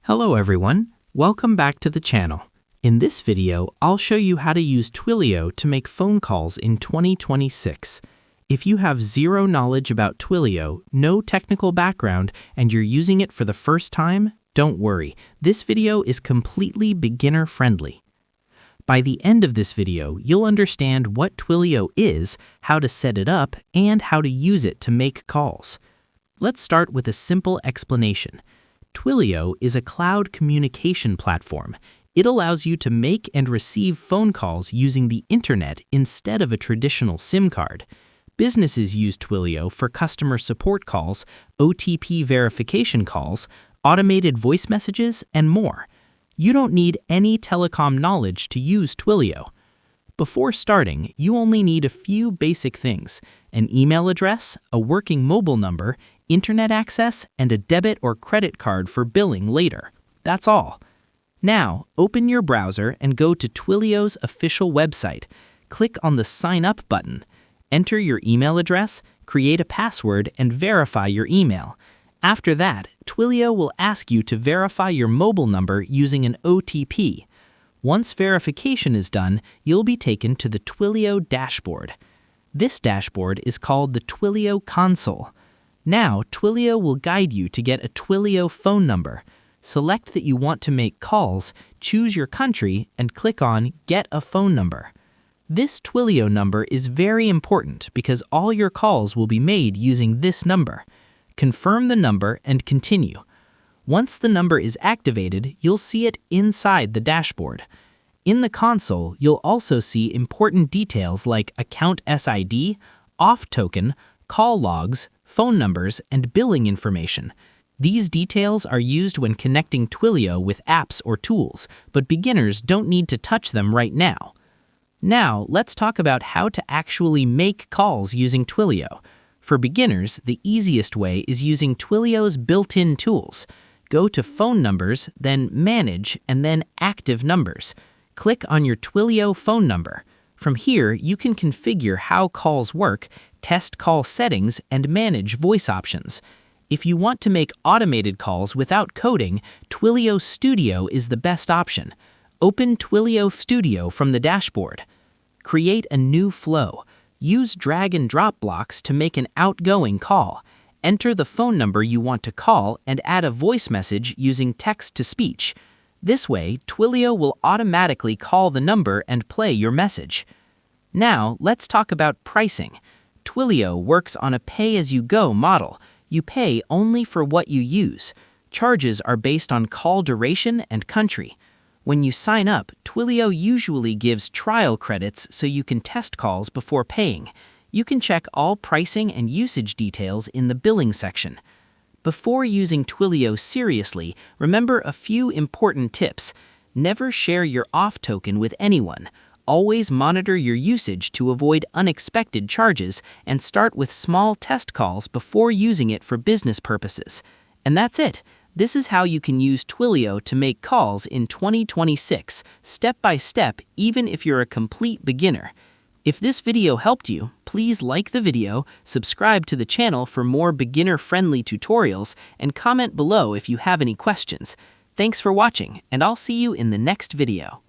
Hello everyone, welcome back to the channel. In this video, I'll show you how to use Twilio to make phone calls in 2026. If you have zero knowledge about Twilio, no technical background, and you're using it for the first time, don't worry, this video is completely beginner-friendly. By the end of this video, you'll understand what Twilio is, how to set it up, and how to use it to make calls. Let's start with a simple explanation. Twilio is a cloud communication platform. It allows you to make and receive phone calls using the internet instead of a traditional SIM card. Businesses use Twilio for customer support calls, OTP verification calls, automated voice messages, and more. You don't need any telecom knowledge to use Twilio. Before starting, you only need a few basic things: an email address, a working mobile number, internet access, and a debit or credit card for billing later. That's all. Now, open your browser and go to Twilio's official website. Click on the Sign Up button. Enter your email address, create a password, and verify your email. After that, Twilio will ask you to verify your mobile number using an OTP. Once verification is done, you'll be taken to the Twilio dashboard. This dashboard is called the Twilio console. Now, Twilio will guide you to get a Twilio phone number. Select that you want to make calls, choose your country, and click on Get a Phone Number. This Twilio number is very important because all your calls will be made using this number. Confirm the number and continue. Once the number is activated, you'll see it inside the dashboard. In the console, you'll also see important details like account SID, off token, call logs, phone numbers, and billing information. These details are used when connecting Twilio with apps or tools, but beginners don't need to touch them right now. Now, let's talk about how to actually make calls using Twilio. For beginners, the easiest way is using Twilio's built-in tools. Go to Phone Numbers, then Manage, and then Active Numbers. Click on your Twilio phone number. From here, you can configure how calls work, test call settings, and manage voice options. If you want to make automated calls without coding, Twilio Studio is the best option. Open Twilio Studio from the dashboard. Create a new flow. Use drag and drop blocks to make an outgoing call. Enter the phone number you want to call and add a voice message using text-to-speech. This way, Twilio will automatically call the number and play your message. Now, let's talk about pricing. Twilio works on a pay-as-you-go model. You pay only for what you use. Charges are based on call duration and country. When you sign up, Twilio usually gives trial credits so you can test calls before paying. You can check all pricing and usage details in the billing section. Before using Twilio seriously, remember a few important tips. Never share your off token with anyone. Always monitor your usage to avoid unexpected charges, and start with small test calls before using it for business purposes. And that's it. This is how you can use Twilio to make calls in 2026, step by step, even if you're a complete beginner. If this video helped you, please like the video, subscribe to the channel for more beginner-friendly tutorials, and comment below if you have any questions. Thanks for watching, and I'll see you in the next video.